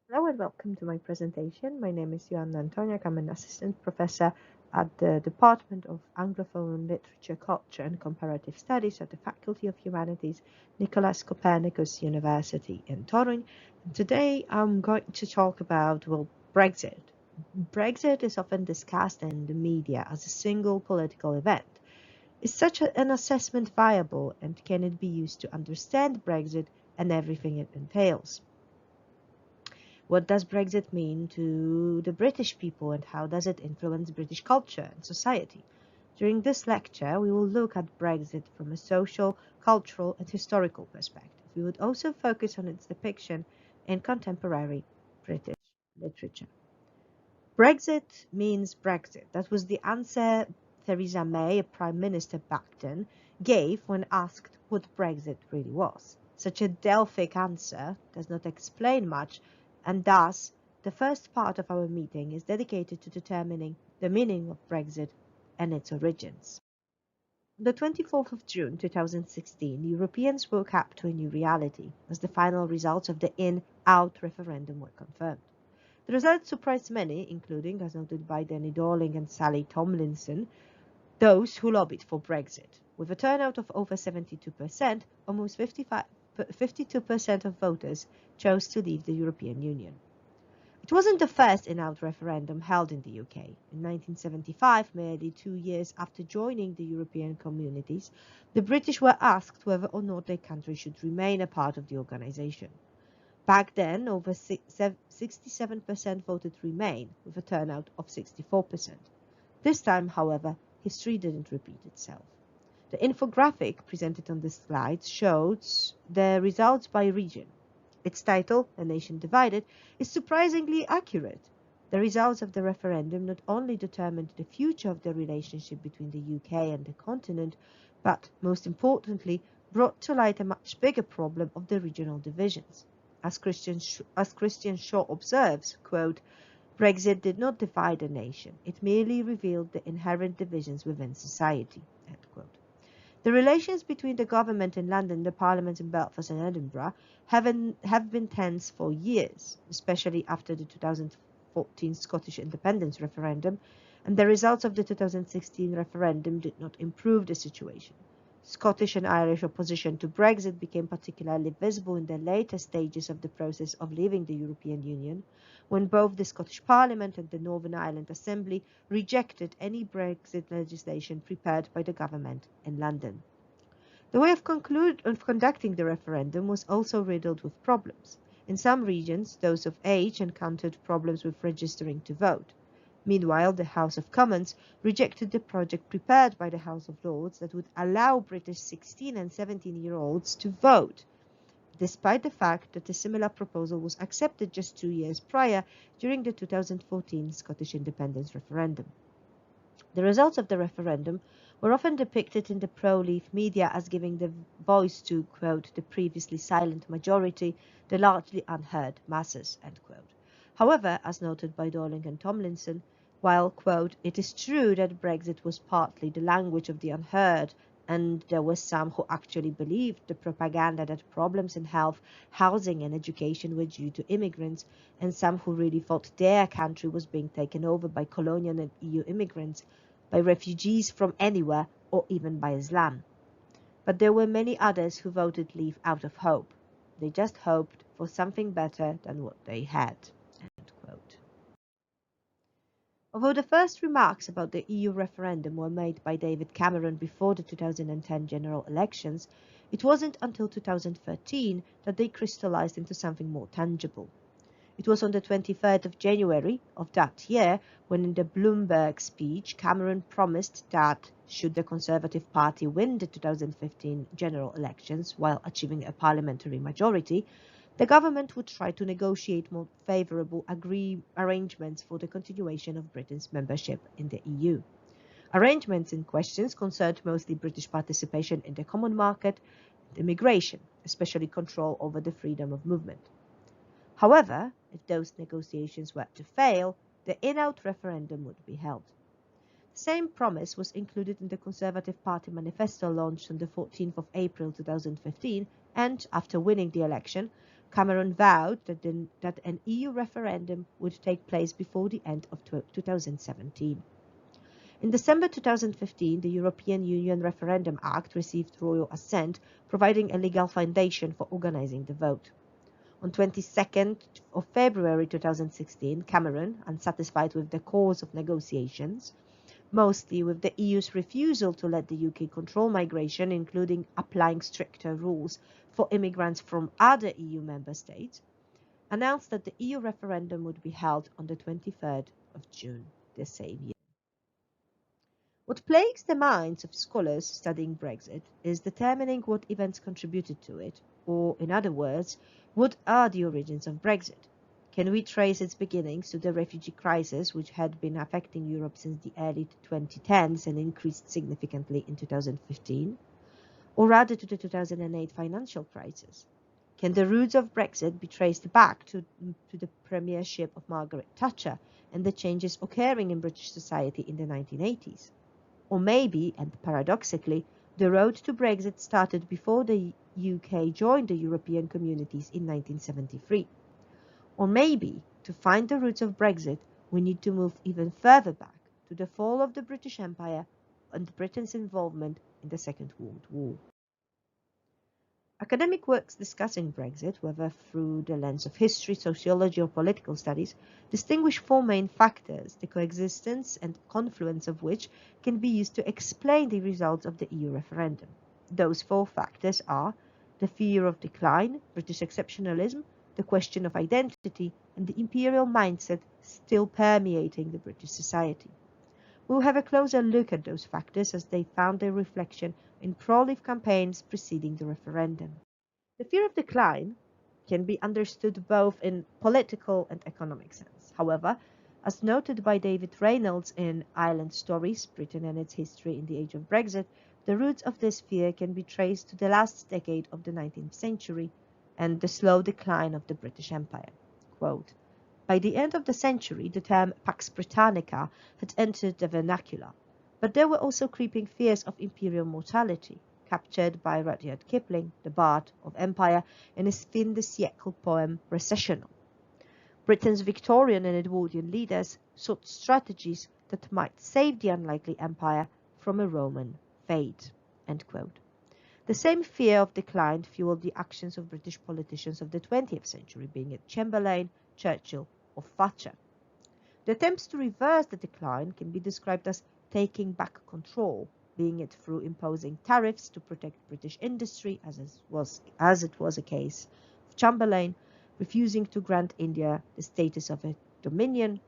Hello and welcome to my presentation. My name is Joanna Antoniak. I'm an assistant professor at the Department of Anglophone Literature, Culture and Comparative Studies at the Faculty of Humanities, Nicholas Copernicus University in Toruniu. And today I'm going to talk about, Brexit. Brexit is often discussed in the media as a single political event. Is such an assessment viable, and can it be used to understand Brexit and everything it entails? What does Brexit mean to the British people, and how does it influence British culture and society? During this lecture, we will look at Brexit from a social, cultural, and historical perspective. We would also focus on its depiction in contemporary British literature. Brexit means Brexit. That was the answer Theresa May, a prime minister back then, gave when asked what Brexit really was. Such a Delphic answer does not explain much, and thus the first part of our meeting is dedicated to determining the meaning of Brexit and its origins. On the 24th of June 2016, Europeans woke up to a new reality as the final results of the in-out referendum were confirmed. The results surprised many, including, as noted by Danny Dorling and Sally Tomlinson, those who lobbied for Brexit. With a turnout of over 72%, almost 52% of voters chose to leave the European Union. It wasn't the first in-out referendum held in the UK. In 1975, merely 2 years after joining the European communities, the British were asked whether or not their country should remain a part of the organisation. Back then, over 67% voted Remain, with a turnout of 64%. This time, however, history didn't repeat itself. The infographic presented on this slide shows the results by region. Its title, A Nation Divided, is surprisingly accurate. The results of the referendum not only determined the future of the relationship between the UK and the continent, but, most importantly, brought to light a much bigger problem of the regional divisions. As Christian Shaw observes, quote, Brexit did not divide a nation, it merely revealed the inherent divisions within society. End quote. The relations between the government in London, the parliaments in Belfast and Edinburgh have been tense for years, especially after the 2014 Scottish independence referendum, and the results of the 2016 referendum did not improve the situation. Scottish and Irish opposition to Brexit became particularly visible in the later stages of the process of leaving the European Union, when both the Scottish Parliament and the Northern Ireland Assembly rejected any Brexit legislation prepared by the government in London. The way of conducting the referendum was also riddled with problems. In some regions, those of age encountered problems with registering to vote. Meanwhile, the House of Commons rejected the project prepared by the House of Lords that would allow British 16 and 17-year-olds to vote, despite the fact that a similar proposal was accepted just 2 years prior during the 2014 Scottish independence referendum. The results of the referendum were often depicted in the pro-Leave media as giving the voice to, quote, the previously silent majority, the largely unheard masses, end quote. However, as noted by Dorling and Tomlinson, while, quote, it is true that Brexit was partly the language of the unheard, and there were some who actually believed the propaganda that problems in health, housing and education were due to immigrants, and some who really thought their country was being taken over by colonial and EU immigrants, by refugees from anywhere, or even by Islam. But there were many others who voted Leave out of hope. They just hoped for something better than what they had. End quote. Although the first remarks about the EU referendum were made by David Cameron before the 2010 general elections, it wasn't until 2013 that they crystallized into something more tangible. It was on the 23rd of January of that year when, in the Bloomberg speech, Cameron promised that, should the Conservative Party win the 2015 general elections while achieving a parliamentary majority, the government would try to negotiate more favourable arrangements for the continuation of Britain's membership in the EU. Arrangements in question concerned mostly British participation in the common market and immigration, especially control over the freedom of movement. However, if those negotiations were to fail, the in-out referendum would be held. The same promise was included in the Conservative Party manifesto launched on the 14th of April 2015, and, after winning the election, Cameron vowed that an EU referendum would take place before the end of 2017. In December 2015, the European Union Referendum Act received royal assent, providing a legal foundation for organising the vote. On 22nd of February 2016, Cameron, unsatisfied with the course of negotiations, mostly with the EU's refusal to let the UK control migration, including applying stricter rules for immigrants from other EU member states, announced that the EU referendum would be held on the 23rd of June the same year. What plagues the minds of scholars studying Brexit is determining what events contributed to it, or, in other words, what are the origins of Brexit? Can we trace its beginnings to the refugee crisis, which had been affecting Europe since the early 2010s and increased significantly in 2015, or rather to the 2008 financial crisis? Can the roots of Brexit be traced back to the premiership of Margaret Thatcher and the changes occurring in British society in the 1980s? Or maybe, and paradoxically, the road to Brexit started before the UK joined the European communities in 1973. Or maybe, to find the roots of Brexit, we need to move even further back to the fall of the British Empire and Britain's involvement in the Second World War. Academic works discussing Brexit, whether through the lens of history, sociology, or political studies, distinguish four main factors, the coexistence and confluence of which can be used to explain the results of the EU referendum. Those four factors are the fear of decline, British exceptionalism, the question of identity, and the imperial mindset still permeating the British society. We'll have a closer look at those factors as they found their reflection in pro-leave campaigns preceding the referendum. The fear of decline can be understood both in political and economic sense. However, as noted by David Reynolds in Ireland Stories, Britain and its History in the Age of Brexit, the roots of this fear can be traced to the last decade of the 19th century and the slow decline of the British Empire. Quote, "By the end of the century, the term Pax Britannica had entered the vernacular, but there were also creeping fears of imperial mortality, captured by Rudyard Kipling, the Bard of Empire, in his fin de siècle poem Recessional. Britain's Victorian and Edwardian leaders sought strategies that might save the unlikely empire from a Roman fate." End quote. The same fear of decline fueled the actions of British politicians of the 20th century, being it Chamberlain, Churchill, or Thatcher. The attempts to reverse the decline can be described as taking back control, being it through imposing tariffs to protect British industry, as it was a case of Chamberlain, refusing to grant India the status of a dominion,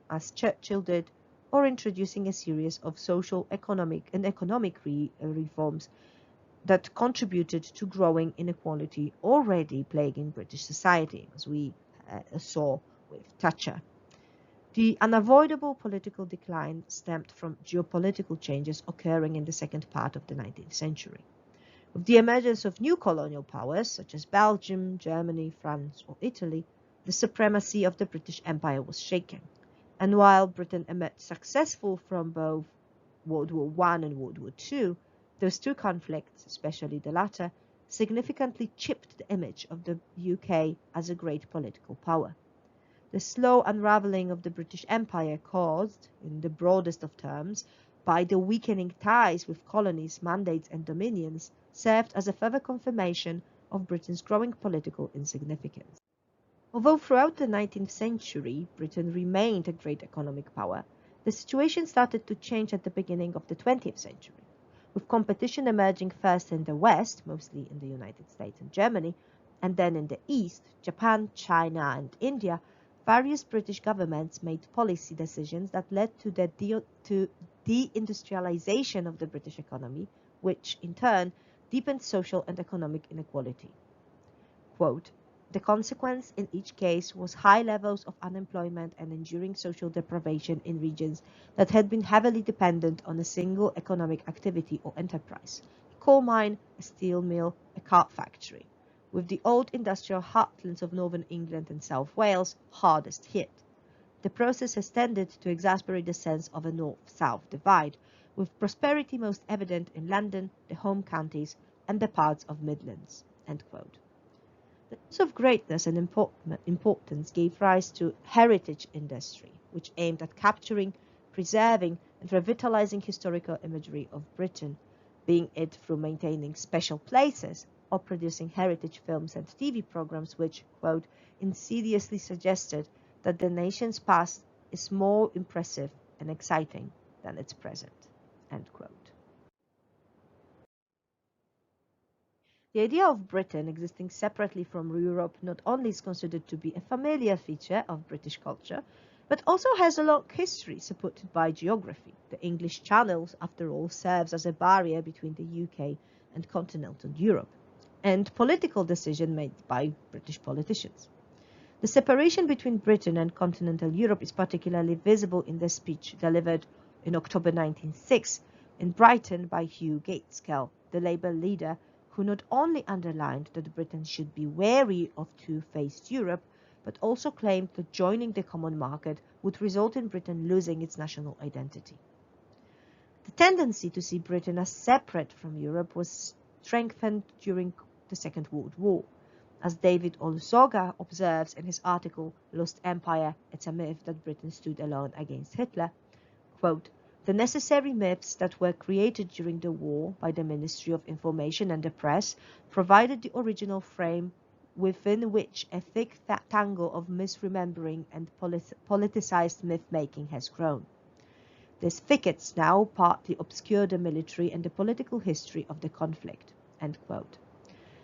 as Churchill did, or introducing a series of social, economic reforms that contributed to growing inequality already plaguing British society, as we saw with Thatcher. The unavoidable political decline stemmed from geopolitical changes occurring in the second part of the 19th century. With the emergence of new colonial powers, such as Belgium, Germany, France, or Italy, the supremacy of the British Empire was shaken. And while Britain emerged successful from both World War I and World War II, those two conflicts, especially the latter, significantly chipped the image of the UK as a great political power. The slow unravelling of the British Empire caused, in the broadest of terms, by the weakening ties with colonies, mandates and dominions, served as a further confirmation of Britain's growing political insignificance. Although throughout the 19th century Britain remained a great economic power, the situation started to change at the beginning of the 20th century. With competition emerging first in the West, mostly in the United States and Germany, and then in the East, Japan, China, and India, various British governments made policy decisions that led to the deindustrialization of the British economy, which, in turn, deepened social and economic inequality. Quote, "The consequence in each case was high levels of unemployment and enduring social deprivation in regions that had been heavily dependent on a single economic activity or enterprise, a coal mine, a steel mill, a cart factory, with the old industrial heartlands of northern England and South Wales hardest hit. The process has tended to exacerbate the sense of a north-south divide, with prosperity most evident in London, the home counties, and the parts of Midlands." End quote. The sense of greatness and importance gave rise to heritage industry, which aimed at capturing, preserving, and revitalizing historical imagery of Britain, being it through maintaining special places or producing heritage films and TV programs which, quote, insidiously suggested that the nation's past is more impressive and exciting than its present, end quote. The idea of Britain existing separately from Europe not only is considered to be a familiar feature of British culture, but also has a long history supported by geography. The English Channel, after all, serves as a barrier between the UK and continental Europe, and political decisions made by British politicians. The separation between Britain and continental Europe is particularly visible in the speech delivered in October 1906 in Brighton by Hugh Gaitskell, the Labour leader, who not only underlined that Britain should be wary of two-faced Europe, but also claimed that joining the common market would result in Britain losing its national identity. The tendency to see Britain as separate from Europe was strengthened during the Second World War. As David Olusoga observes in his article Lost Empire, It's a Myth that Britain Stood Alone Against Hitler, quote, the necessary myths that were created during the war by the Ministry of Information and the Press provided the original frame within which a thick tangle of misremembering and politicized myth-making has grown. These thickets now partly obscure the military and the political history of the conflict, end quote.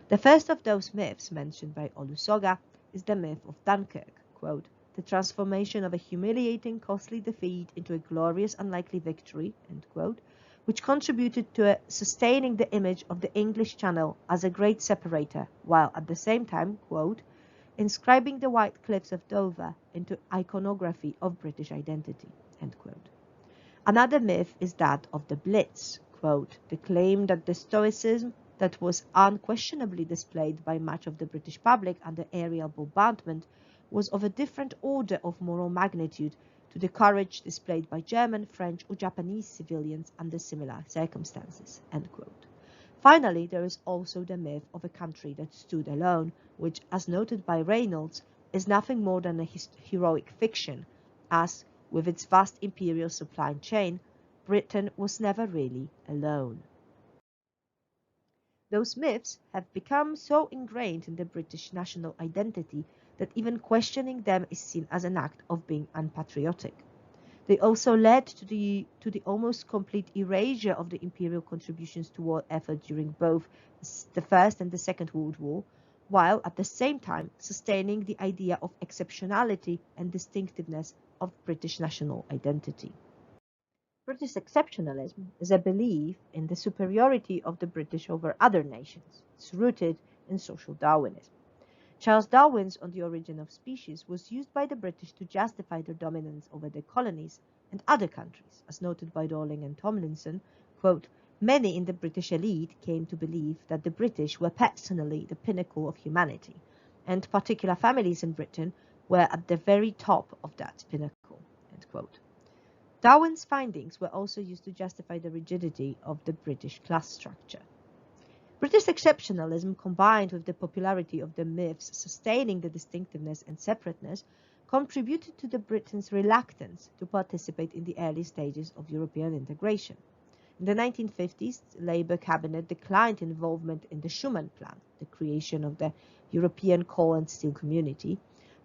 The first of those myths mentioned by Olusoga is the myth of Dunkirk, quote, the transformation of a humiliating, costly defeat into a glorious, unlikely victory, end quote, which contributed to sustaining the image of the English Channel as a great separator, while at the same time, quote, inscribing the white cliffs of Dover into iconography of British identity, end quote. Another myth is that of the Blitz, quote, the claim that the stoicism that was unquestionably displayed by much of the British public under aerial bombardment was of a different order of moral magnitude to the courage displayed by German, French, or Japanese civilians under similar circumstances, end quote. Finally, there is also the myth of a country that stood alone, which, as noted by Reynolds, is nothing more than a heroic fiction, as, with its vast imperial supply chain, Britain was never really alone. Those myths have become so ingrained in the British national identity that even questioning them is seen as an act of being unpatriotic. They also led to the almost complete erasure of the imperial contributions to war effort during both the First and the Second World War, while at the same time sustaining the idea of exceptionality and distinctiveness of British national identity. British exceptionalism is a belief in the superiority of the British over other nations. It's rooted in social Darwinism. Charles Darwin's On the Origin of Species was used by the British to justify their dominance over the colonies and other countries. As noted by Dorling and Tomlinson, quote, many in the British elite came to believe that the British were personally the pinnacle of humanity, and particular families in Britain were at the very top of that pinnacle, end quote. Darwin's findings were also used to justify the rigidity of the British class structure. British exceptionalism, combined with the popularity of the myths sustaining the distinctiveness and separateness, contributed to the Britain's reluctance to participate in the early stages of European integration. In the 1950s, the Labour cabinet declined involvement in the Schuman Plan, the creation of the European coal and steel community,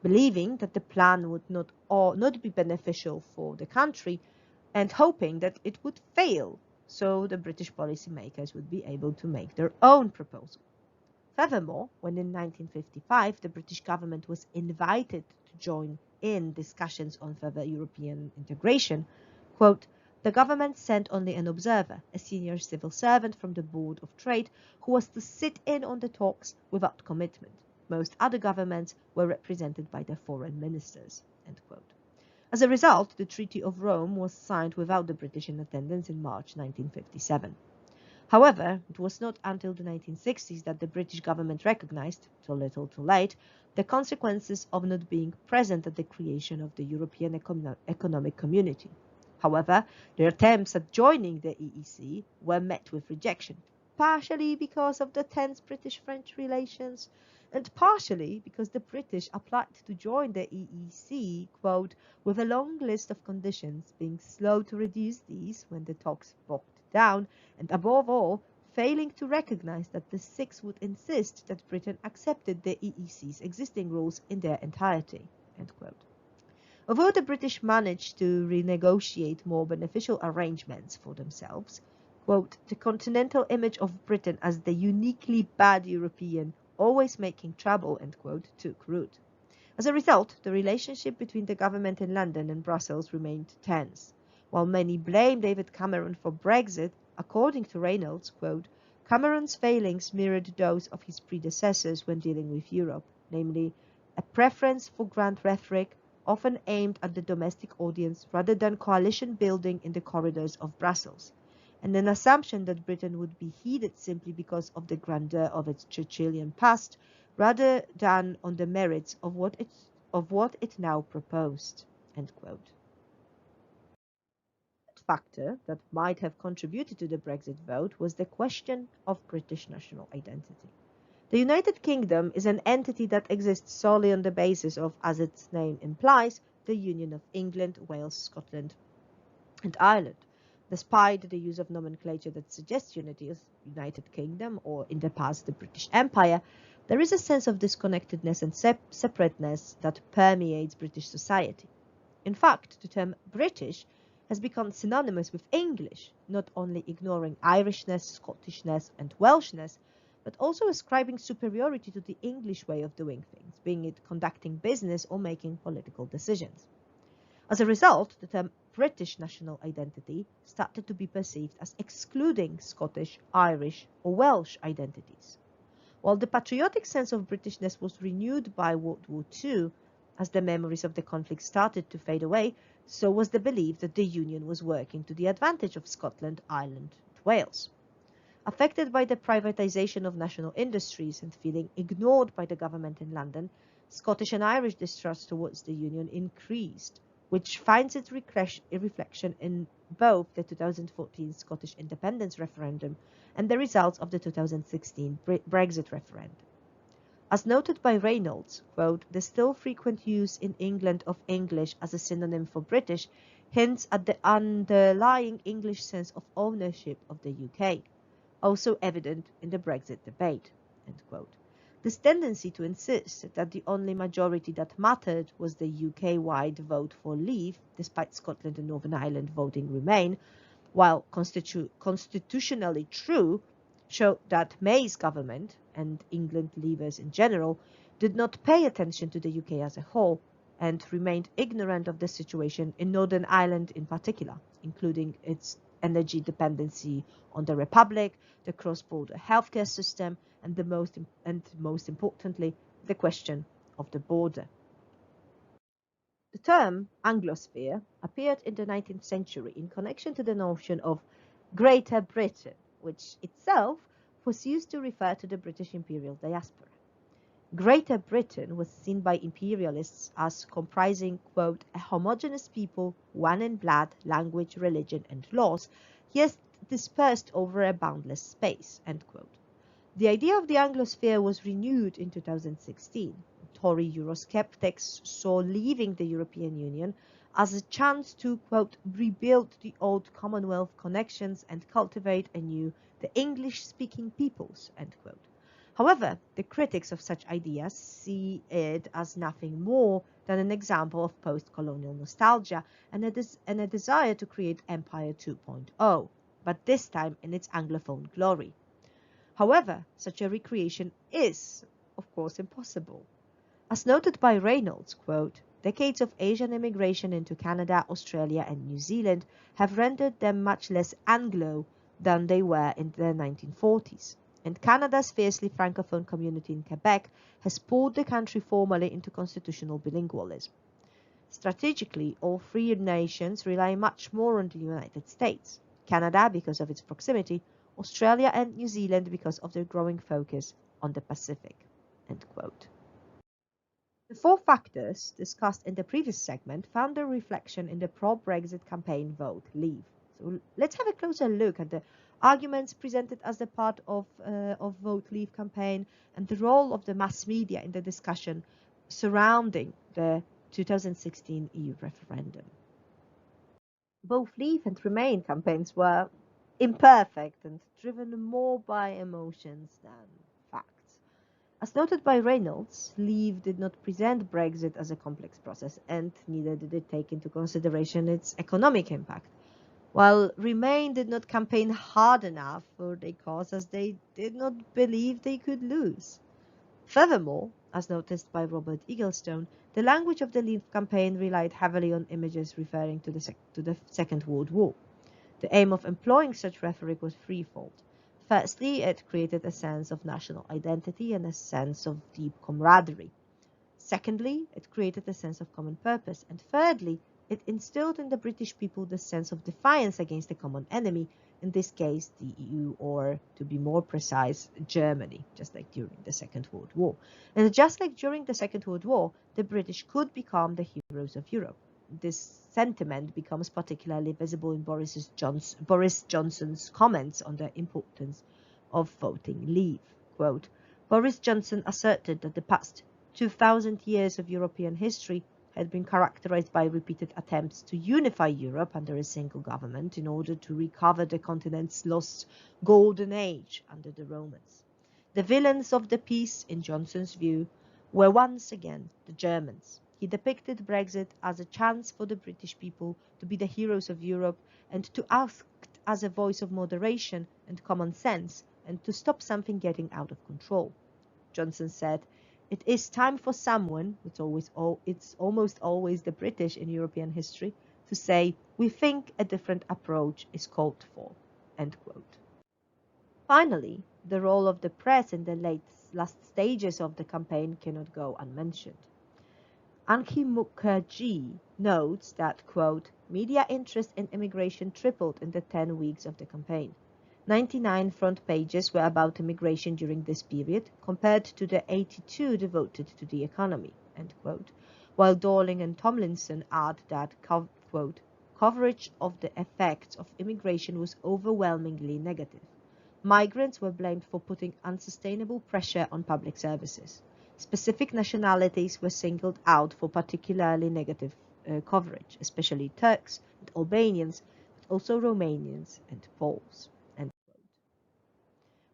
believing that the plan would not be beneficial for the country and hoping that it would fail, so the British policymakers would be able to make their own proposal. Furthermore, when in 1955 the British government was invited to join in discussions on further European integration, quote, the government sent only an observer, a senior civil servant from the Board of Trade, who was to sit in on the talks without commitment. Most other governments were represented by their foreign ministers, end quote. As a result, the Treaty of Rome was signed without the British in attendance in March 1957. However, it was not until the 1960s that the British government recognized, too little too late, the consequences of not being present at the creation of the European Economic Community. However, their attempts at joining the EEC were met with rejection, partially because of the tense British-French relations and partially because the British applied to join the EEC, quote, with a long list of conditions, being slow to reduce these when the talks bogged down, and above all, failing to recognize that the Six would insist that Britain accepted the EEC's existing rules in their entirety, end quote. Although the British managed to renegotiate more beneficial arrangements for themselves, quote, the continental image of Britain as the uniquely bad European, always making trouble, end quote, took root. As a result, the relationship between the government in London and Brussels remained tense. While many blame David Cameron for Brexit, according to Reynolds, quote, Cameron's failings mirrored those of his predecessors when dealing with Europe, namely, a preference for grand rhetoric, often aimed at the domestic audience rather than coalition building in the corridors of Brussels, and an assumption that Britain would be heeded simply because of the grandeur of its Churchillian past, rather than on the merits of what it now proposed, end quote. A factor that might have contributed to the Brexit vote was the question of British national identity. The United Kingdom is an entity that exists solely on the basis of, as its name implies, the union of England, Wales, Scotland, and Ireland. Despite the use of nomenclature that suggests unity as United Kingdom, or in the past the British Empire, there is a sense of disconnectedness and separateness that permeates British society. In fact, the term British has become synonymous with English, not only ignoring Irishness, Scottishness, and Welshness, but also ascribing superiority to the English way of doing things, being it conducting business or making political decisions. As a result, the term British national identity started to be perceived as excluding Scottish, Irish, or Welsh identities. While the patriotic sense of Britishness was renewed by World War II, as the memories of the conflict started to fade away, so was the belief that the Union was working to the advantage of Scotland, Ireland, and Wales. Affected by the privatisation of national industries and feeling ignored by the government in London, Scottish and Irish distrust towards the Union increased, which finds its reflection in both the 2014 Scottish independence referendum and the results of the 2016 Brexit referendum. As noted by Reynolds, quote, the still frequent use in England of English as a synonym for British hints at the underlying English sense of ownership of the UK, also evident in the Brexit debate, end quote. This tendency to insist that the only majority that mattered was the UK-wide vote for leave, despite Scotland and Northern Ireland voting Remain, while constitutionally true, showed that May's government, and England leavers in general, did not pay attention to the UK as a whole, and remained ignorant of the situation in Northern Ireland in particular, including its energy dependency on the Republic, the cross-border healthcare system, and most importantly, the question of the border. The term Anglosphere appeared in the 19th century in connection to the notion of Greater Britain, which itself was used to refer to the British imperial diaspora. Greater Britain was seen by imperialists as comprising, quote, a homogeneous people, one in blood, language, religion, and laws, yet dispersed over a boundless space, end quote. The idea of the Anglosphere was renewed in 2016. Tory Eurosceptics saw leaving the European Union as a chance to, quote, rebuild the old Commonwealth connections and cultivate anew the English-speaking peoples, end quote. However, the critics of such ideas see it as nothing more than an example of post-colonial nostalgia and a desire to create Empire 2.0, but this time in its Anglophone glory. However, such a recreation is, of course, impossible. As noted by Reynolds, quote, decades of Asian immigration into Canada, Australia, and New Zealand have rendered them much less Anglo than they were in the 1940s. And Canada's fiercely francophone community in Quebec has pulled the country formally into constitutional bilingualism. Strategically, all three nations rely much more on the United States, Canada because of its proximity, Australia and New Zealand because of their growing focus on the Pacific, end quote. The four factors discussed in the previous segment found their reflection in the pro-Brexit campaign vote Leave. So let's have a closer look at the arguments presented as a part of Vote Leave campaign, and the role of the mass media in the discussion surrounding the 2016 EU referendum. Both Leave and Remain campaigns were imperfect and driven more by emotions than facts. As noted by Reynolds, Leave did not present Brexit as a complex process, and neither did it take into consideration its economic impact, while Remain did not campaign hard enough for their cause, as they did not believe they could lose. Furthermore, as noticed by Robert Eaglestone, the language of the Leave campaign relied heavily on images referring to the Second World War. The aim of employing such rhetoric was threefold. Firstly, it created a sense of national identity and a sense of deep camaraderie. Secondly, it created a sense of common purpose. And thirdly, it instilled in the British people the sense of defiance against a common enemy, in this case the EU, or to be more precise, Germany, just like during the Second World War. And just like during the Second World War, the British could become the heroes of Europe. This sentiment becomes particularly visible in Boris Johnson's comments on the importance of voting Leave. Quote, Boris Johnson asserted that the past 2,000 years of European history had been characterized by repeated attempts to unify Europe under a single government in order to recover the continent's lost golden age under the Romans. The villains of the peace, in Johnson's view, were once again the Germans. He depicted Brexit as a chance for the British people to be the heroes of Europe and to act as a voice of moderation and common sense, and to stop something getting out of control. Johnson said, "It is time for someone, it's almost always the British in European history, to say, we think a different approach is called for." End quote. Finally, the role of the press in the last stages of the campaign cannot go unmentioned. Ankhi Mukherjee notes that, quote, media interest in immigration tripled in the 10 weeks of the campaign. 99 front pages were about immigration during this period, compared to the 82 devoted to the economy, end quote, while Dorling and Tomlinson add that, quote, coverage of the effects of immigration was overwhelmingly negative. Migrants were blamed for putting unsustainable pressure on public services. Specific nationalities were singled out for particularly negative coverage, especially Turks and Albanians, but also Romanians and Poles.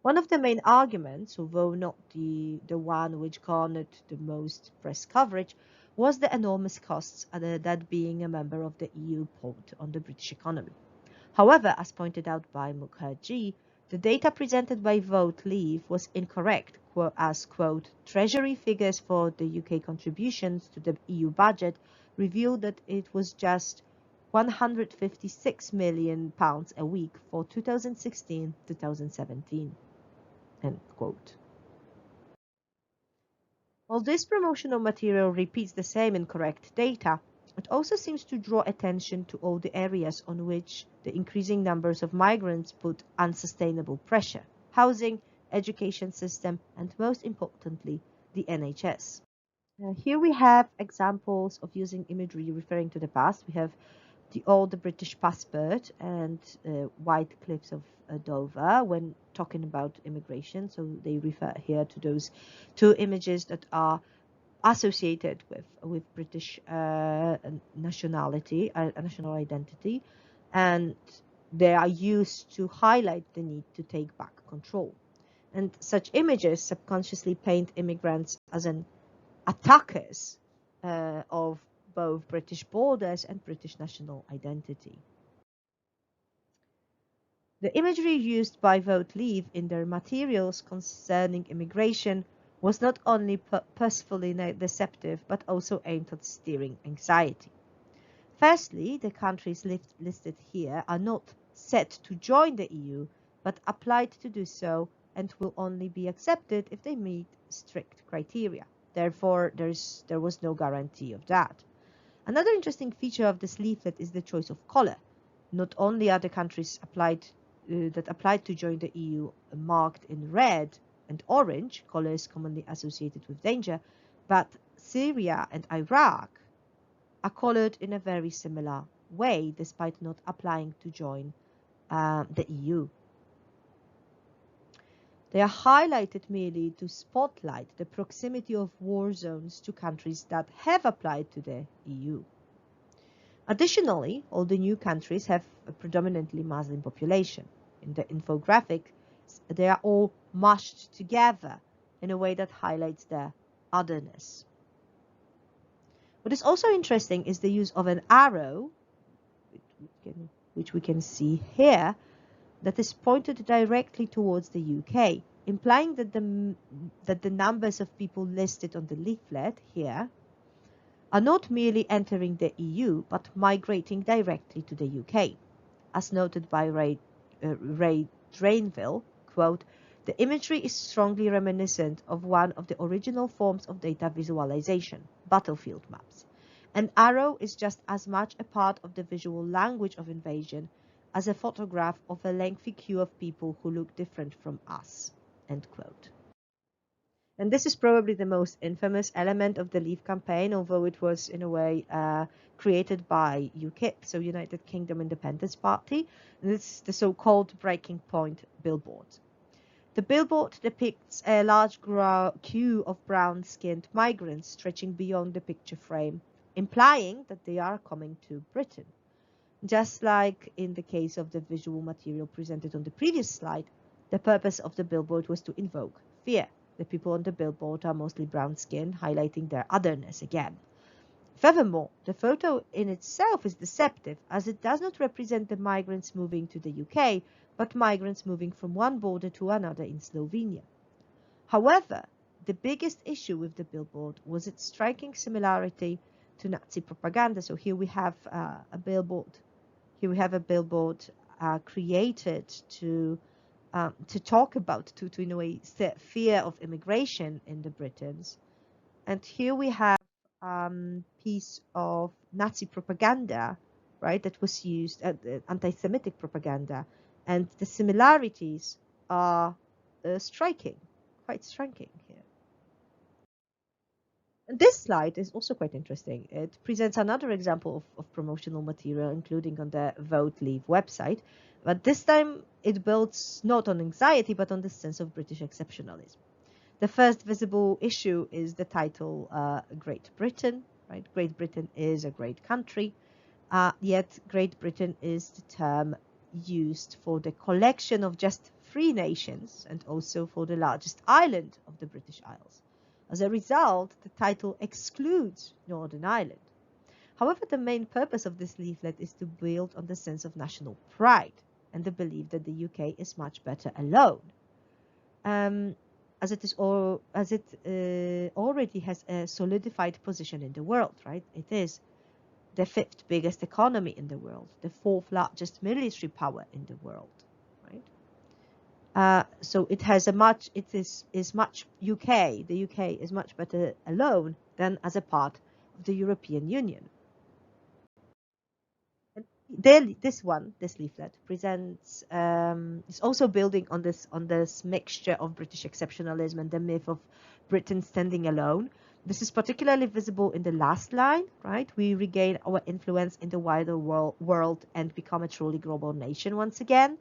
One of the main arguments, although not the one which garnered the most press coverage, was the enormous costs that being a member of the EU put on the British economy. However, as pointed out by Mukherjee, the data presented by Vote Leave was incorrect, as, quote, Treasury figures for the UK contributions to the EU budget revealed that it was just £156 million a week for 2016-2017. End quote. While this promotional material repeats the same incorrect data, it also seems to draw attention to all the areas on which the increasing numbers of migrants put unsustainable pressure: housing, education system, and most importantly, the NHS. Here we have examples of using imagery referring to the past. We have the old British passport and white cliffs of Dover when talking about immigration. So they refer here to those two images that are associated with British nationality, national identity, and they are used to highlight the need to take back control. And such images subconsciously paint immigrants as an attackers of both British borders and British national identity. The imagery used by Vote Leave in their materials concerning immigration was not only purposefully deceptive, but also aimed at steering anxiety. Firstly, the countries listed here are not set to join the EU, but applied to do so and will only be accepted if they meet strict criteria. Therefore, there was no guarantee of that. Another interesting feature of this leaflet is the choice of color. Not only are the countries that applied to join the EU marked in red and orange, colors commonly associated with danger, but Syria and Iraq are colored in a very similar way, despite not applying to join the EU. They are highlighted merely to spotlight the proximity of war zones to countries that have applied to the EU. Additionally, all the new countries have a predominantly Muslim population. In the infographic, they are all mushed together in a way that highlights their otherness. What is also interesting is the use of an arrow, which we can see here, that is pointed directly towards the UK, implying that the numbers of people listed on the leaflet here are not merely entering the EU, but migrating directly to the UK. As noted by Ray Drainville, quote, "The imagery is strongly reminiscent of one of the original forms of data visualization, battlefield maps. An arrow is just as much a part of the visual language of invasion as a photograph of a lengthy queue of people who look different from us." End quote. And this is probably the most infamous element of the Leave campaign, although it was in a way created by UKIP, so United Kingdom Independence Party. And it's the so-called breaking point billboard. The billboard depicts a large queue of brown-skinned migrants stretching beyond the picture frame, implying that they are coming to Britain. Just like in the case of the visual material presented on the previous slide, the purpose of the billboard was to invoke fear. The people on the billboard are mostly brown-skinned, highlighting their otherness again. Furthermore, the photo in itself is deceptive, as it does not represent the migrants moving to the UK, but migrants moving from one border to another in Slovenia. However, the biggest issue with the billboard was its striking similarity to Nazi propaganda. So here we have a billboard. Here we have a billboard created to talk about, to in a way, fear of immigration in the Britons. And here we have piece of Nazi propaganda, right, that was used, anti-Semitic propaganda. And the similarities are striking, quite striking here. And this slide is also quite interesting. It presents another example of promotional material, including on the Vote Leave website. But this time it builds not on anxiety, but on the sense of British exceptionalism. The first visible issue is the title Great Britain, right? Great Britain is a great country, yet Great Britain is the term used for the collection of just 3 nations and also for the largest island of the British Isles. As a result, the title excludes Northern Ireland. However, the main purpose of this leaflet is to build on the sense of national pride and the belief that the UK is much better alone, as it already has a solidified position in the world, right? It is the 5th biggest economy in the world, the 4th largest military power in the world, right? So it has is much UK. The UK is much better alone than as a part of the European Union. This leaflet presents is also building on this mixture of British exceptionalism and the myth of Britain standing alone. This is particularly visible in the last line, right? We regain our influence in the wider world and become a truly global nation once again,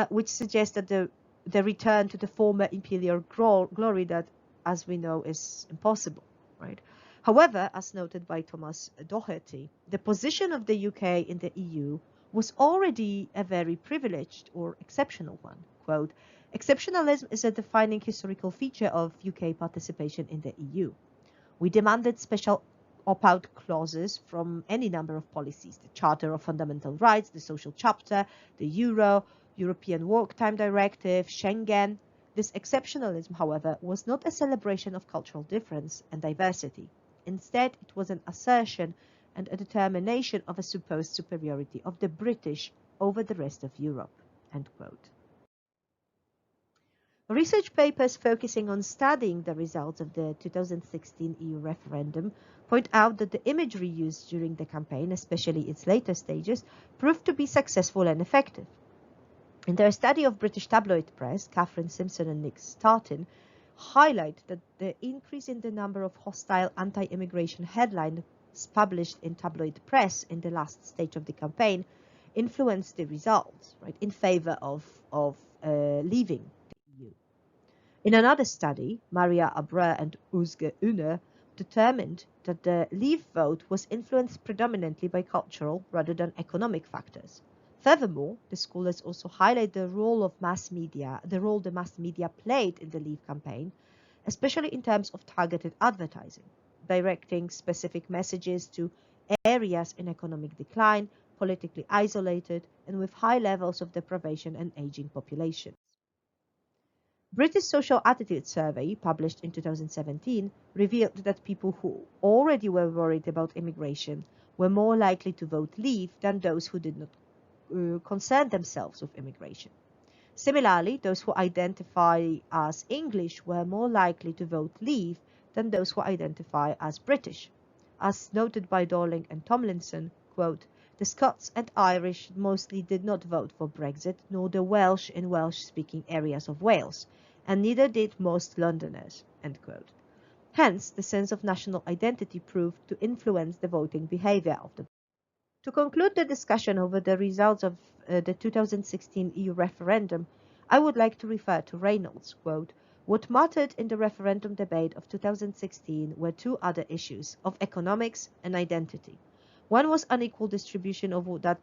which suggests that the return to the former imperial glory that, as we know, is impossible, right? However, as noted by Thomas Doherty, the position of the UK in the EU was already a very privileged or exceptional one. Quote, "Exceptionalism is a defining historical feature of UK participation in the EU. We demanded special opt-out clauses from any number of policies, the Charter of Fundamental Rights, the Social Chapter, the Euro, European Work Time Directive, Schengen. This exceptionalism, however, was not a celebration of cultural difference and diversity. Instead, it was an assertion and a determination of a supposed superiority of the British over the rest of Europe." End quote. Research papers focusing on studying the results of the 2016 EU referendum point out that the imagery used during the campaign, especially its later stages, proved to be successful and effective. In their study of British tabloid press, Catherine Simpson and Nick Startin highlight that the increase in the number of hostile anti-immigration headlines published in tabloid press in the last stage of the campaign influenced the results, right, in favor of leaving the EU. In another study, Maria Abre and Uzge Uner determined that the Leave vote was influenced predominantly by cultural rather than economic factors. Furthermore, the scholars also highlight the role the mass media played in the Leave campaign, especially in terms of targeted advertising, directing specific messages to areas in economic decline, politically isolated, and with high levels of deprivation and aging populations. British Social Attitude Survey, published in 2017, revealed that people who already were worried about immigration were more likely to vote Leave than those who did not concern themselves with immigration. Similarly, those who identify as English were more likely to vote Leave than those who identify as British. As noted by Dorling and Tomlinson, quote, "The Scots and Irish mostly did not vote for Brexit, nor the Welsh in Welsh-speaking areas of Wales, and neither did most Londoners." End quote. Hence, the sense of national identity proved to influence the voting behaviour of the. To conclude the discussion over the results of the 2016 EU referendum, I would like to refer to Reynolds' quote, "What mattered in the referendum debate of 2016 were two other issues, of economics and identity. One was unequal distribution of that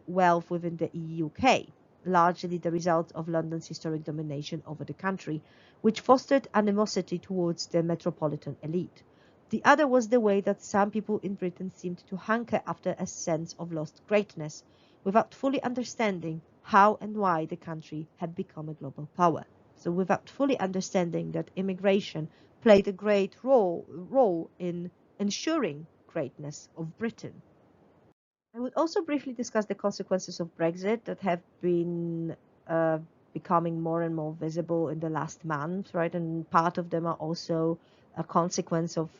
wealth within the UK, largely the result of London's historic domination over the country, which fostered animosity towards the metropolitan elite. The other was the way that some people in Britain seemed to hanker after a sense of lost greatness, without fully understanding how and why the country had become a global power." So without fully understanding that immigration played a great role in ensuring greatness of Britain. I would also briefly discuss the consequences of Brexit that have been becoming more and more visible in the last month, right? And part of them are also a consequence of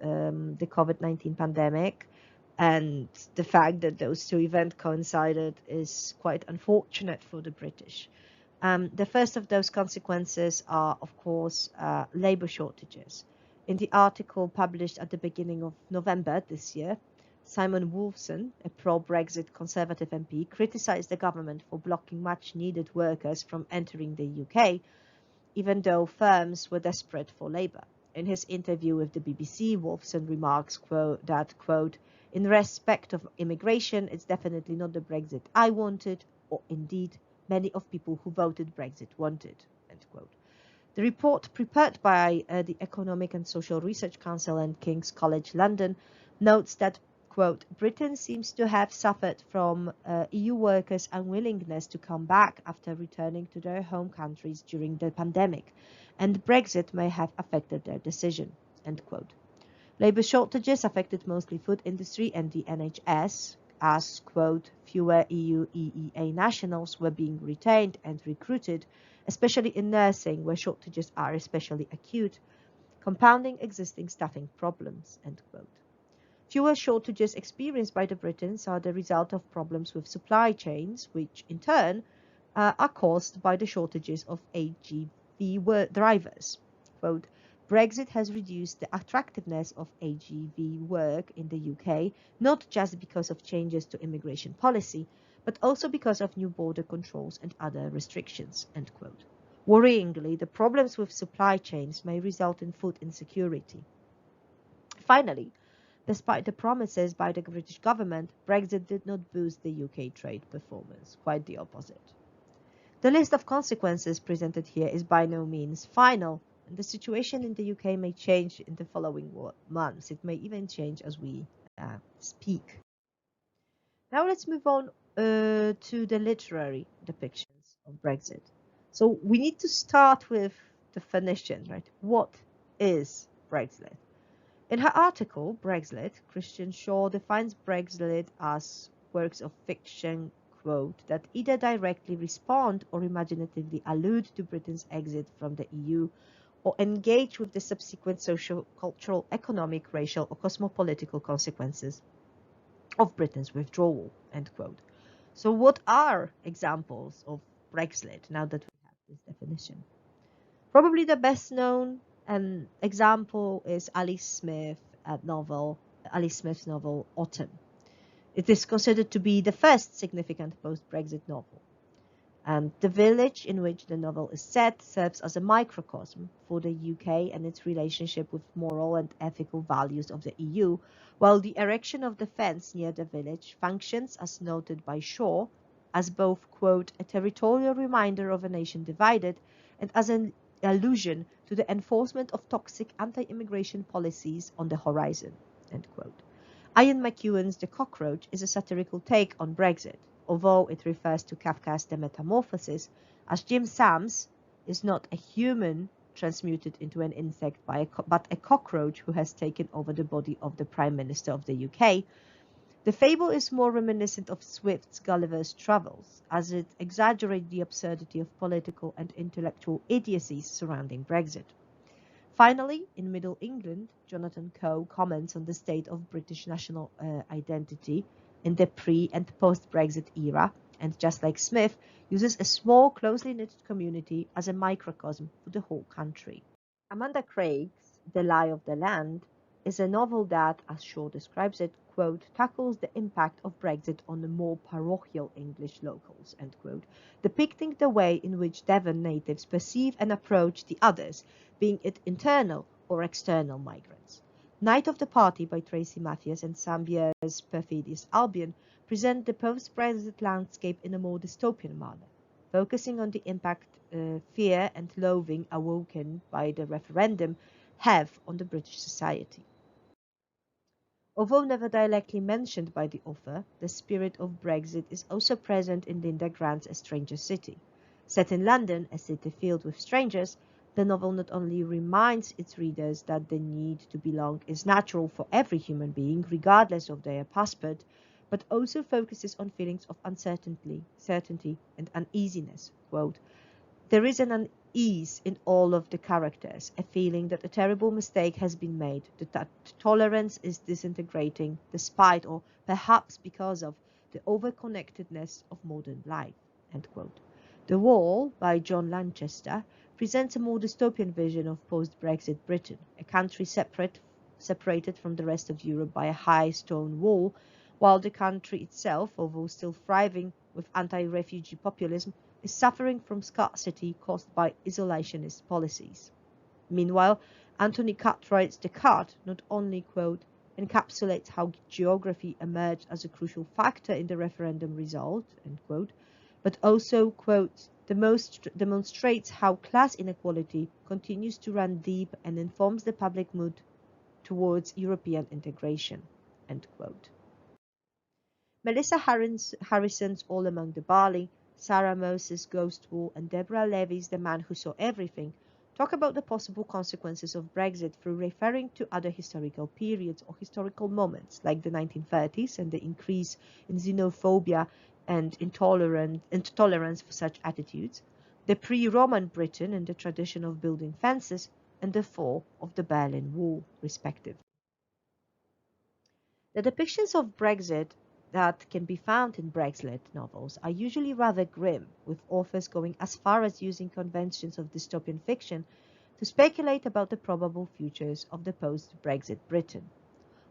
the COVID-19 pandemic. And the fact that those two events coincided is quite unfortunate for the British. The first of those consequences are, of course, labour shortages. In the article published at the beginning of November this year, Simon Wolfson, a pro-Brexit Conservative MP, criticised the government for blocking much-needed workers from entering the UK, even though firms were desperate for labour. In his interview with the BBC, Wolfson remarks that, quote, "In respect of immigration, it's definitely not the Brexit I wanted, or indeed many of people who voted Brexit wanted." End quote. The report prepared by the Economic and Social Research Council and King's College London notes that, quote, "Britain seems to have suffered from EU workers' unwillingness to come back after returning to their home countries during the pandemic, and Brexit may have affected their decision." End quote. Labour shortages affected mostly food industry and the NHS, as, quote, "Fewer EU EEA nationals were being retained and recruited, especially in nursing, where shortages are especially acute, compounding existing staffing problems." End quote. Fewer shortages experienced by the Britons are the result of problems with supply chains, which in turn are caused by the shortages of AGV drivers. Quote, "Brexit has reduced the attractiveness of AGV work in the UK, not just because of changes to immigration policy, but also because of new border controls and other restrictions." End quote. Worryingly, the problems with supply chains may result in food insecurity. Finally, despite the promises by the British government, Brexit did not boost the UK trade performance, quite the opposite. The list of consequences presented here is by no means final, and the situation in the UK may change in the following months. It may even change as we speak. Now let's move on to the literary depictions of Brexit. So we need to start with definition, right? What is Brexit? In her article, Brexit, Christian Shaw defines Brexit as works of fiction, quote, "that either directly respond or imaginatively allude to Britain's exit from the EU or engage with the subsequent social, cultural, economic, racial, or cosmopolitical consequences of Britain's withdrawal," end quote. So what are examples of Brexit now that we have this definition? Probably the best known example is Alice Smith's novel Autumn. It is considered to be the first significant post-Brexit novel. And the village in which the novel is set serves as a microcosm for the UK and its relationship with moral and ethical values of the EU, while the erection of the fence near the village functions, as noted by Shaw, as both, quote, a territorial reminder of a nation divided and as an allusion to the enforcement of toxic anti-immigration policies on the horizon, end quote. Ian McEwan's The Cockroach is a satirical take on Brexit, although it refers to Kafka's The Metamorphosis, as Jim Sams is not a human transmuted into an insect but a cockroach who has taken over the body of the Prime Minister of the UK. The fable is more reminiscent of Swift's Gulliver's Travels, as it exaggerates the absurdity of political and intellectual idiocies surrounding Brexit. Finally, in Middle England, Jonathan Coe comments on the state of British national identity in the pre- and post-Brexit era, and just like Smith, uses a small, closely knit community as a microcosm for the whole country. Amanda Craig's The Lie of the Land is a novel that, as Shaw describes it, quote, tackles the impact of Brexit on the more parochial English locals, end quote, depicting the way in which Devon natives perceive and approach the others, being it internal or external migrants. Night of the Party by Tracy Matthews and Sam Beer's Perfidious Albion present the post-Brexit landscape in a more dystopian manner, focusing on the impact fear and loathing awoken by the referendum have on the British society. Although never directly mentioned by the author, the spirit of Brexit is also present in Linda Grant's A Stranger City. Set in London, a city filled with strangers, the novel not only reminds its readers that the need to belong is natural for every human being, regardless of their passport, but also focuses on feelings of uncertainty, certainty, and uneasiness. Quote, there is an unease in all of the characters, a feeling that a terrible mistake has been made, that tolerance is disintegrating despite or perhaps because of the overconnectedness of modern life. End quote. The Wall by John Lanchester presents a more dystopian vision of post-Brexit Britain, a country separated from the rest of Europe by a high stone wall, while the country itself, although still thriving with anti-refugee populism, is suffering from scarcity caused by isolationist policies. Meanwhile, Anthony Cartwright's The Cart not only, quote, encapsulates how geography emerged as a crucial factor in the referendum result, end quote, but also, quote, demonstrates how class inequality continues to run deep and informs the public mood towards European integration, end quote. Melissa Harrison's All Among the Barley, Sarah Moses' Ghost Wall, and Deborah Levy's The Man Who Saw Everything talk about the possible consequences of Brexit through referring to other historical periods or historical moments, like the 1930s and the increase in xenophobia and intolerance for such attitudes, the pre-Roman Britain and the tradition of building fences, and the fall of the Berlin Wall, respectively. The depictions of Brexit that can be found in Brexit novels are usually rather grim, with authors going as far as using conventions of dystopian fiction to speculate about the probable futures of the post-Brexit Britain.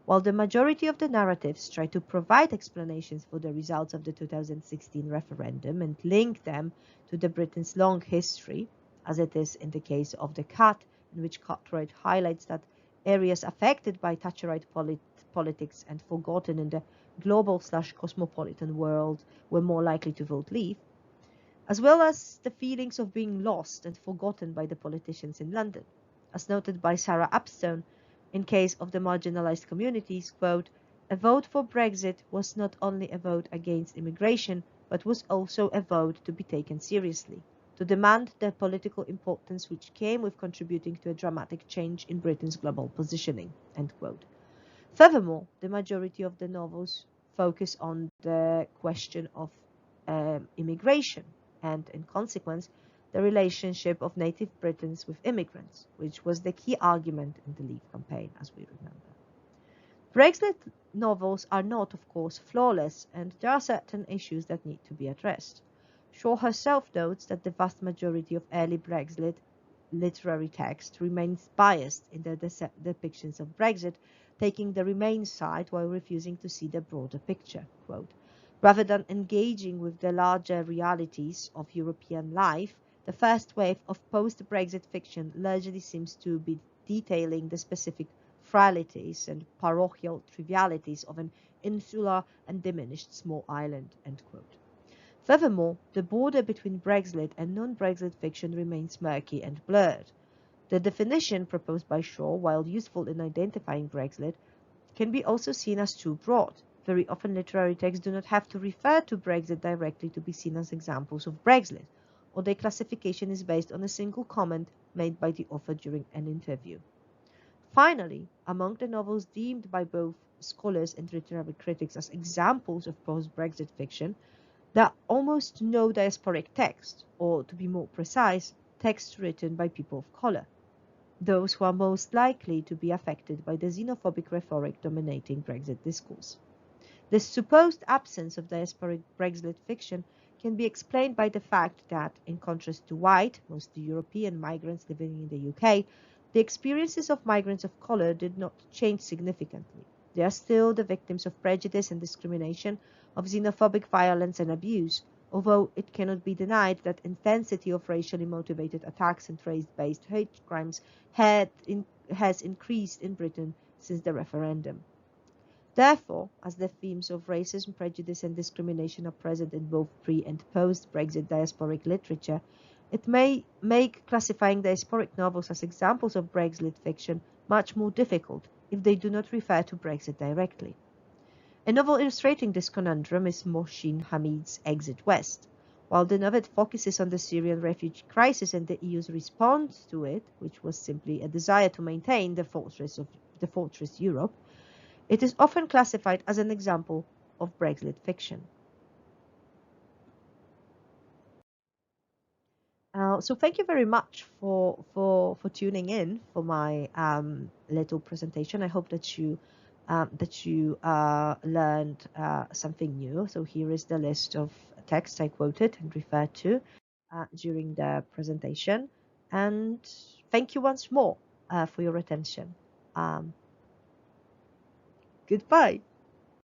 While the majority of the narratives try to provide explanations for the results of the 2016 referendum and link them to Britain's long history, as it is in the case of The Cat, in which Cartwright highlights that areas affected by Thatcherite politics and forgotten in the global/cosmopolitan world were more likely to vote Leave, as well as the feelings of being lost and forgotten by the politicians in London. As noted by Sarah Upstone, in case of the marginalized communities, quote, a vote for Brexit was not only a vote against immigration, but was also a vote to be taken seriously, to demand the political importance which came with contributing to a dramatic change in Britain's global positioning, end quote. Furthermore, the majority of the novels focus on the question of immigration and, in consequence, the relationship of native Britons with immigrants, which was the key argument in the Leave campaign, as we remember. Brexit novels are not, of course, flawless, and there are certain issues that need to be addressed. Shaw herself notes that the vast majority of early Brexit literary text remains biased in their depictions of Brexit, taking the Remain side while refusing to see the broader picture. Quote, Rather than engaging with the larger realities of European life, the first wave of post-Brexit fiction largely seems to be detailing the specific frailties and parochial trivialities of an insular and diminished small island. End quote. Furthermore, the border between Brexit and non-Brexit fiction remains murky and blurred. The definition proposed by Shaw, while useful in identifying Brexit, can be also seen as too broad. Very often literary texts do not have to refer to Brexit directly to be seen as examples of Brexit, or their classification is based on a single comment made by the author during an interview. Finally, among the novels deemed by both scholars and literary critics as examples of post-Brexit fiction, there are almost no diasporic text, or to be more precise, texts written by people of color, those who are most likely to be affected by the xenophobic rhetoric dominating Brexit discourse. This supposed absence of diasporic Brexit fiction can be explained by the fact that, in contrast to white, mostly European migrants living in the UK, the experiences of migrants of color did not change significantly. They are still the victims of prejudice and discrimination, of xenophobic violence and abuse, although it cannot be denied that intensity of racially motivated attacks and race-based hate crimes has increased in Britain since the referendum. Therefore, as the themes of racism, prejudice, and discrimination are present in both pre- and post-Brexit diasporic literature, it may make classifying diasporic novels as examples of Brexit fiction much more difficult if they do not refer to Brexit directly. A novel illustrating this conundrum is Mohsin Hamid's Exit West. While the novel focuses on the Syrian refugee crisis and the EU's response to it, which was simply a desire to maintain the fortress Europe, it is often classified as an example of Brexit fiction. So thank you very much for tuning in for my little presentation. I hope that you learned something new. So here is the list of texts I quoted and referred to during the presentation. And thank you once more for your attention. Goodbye.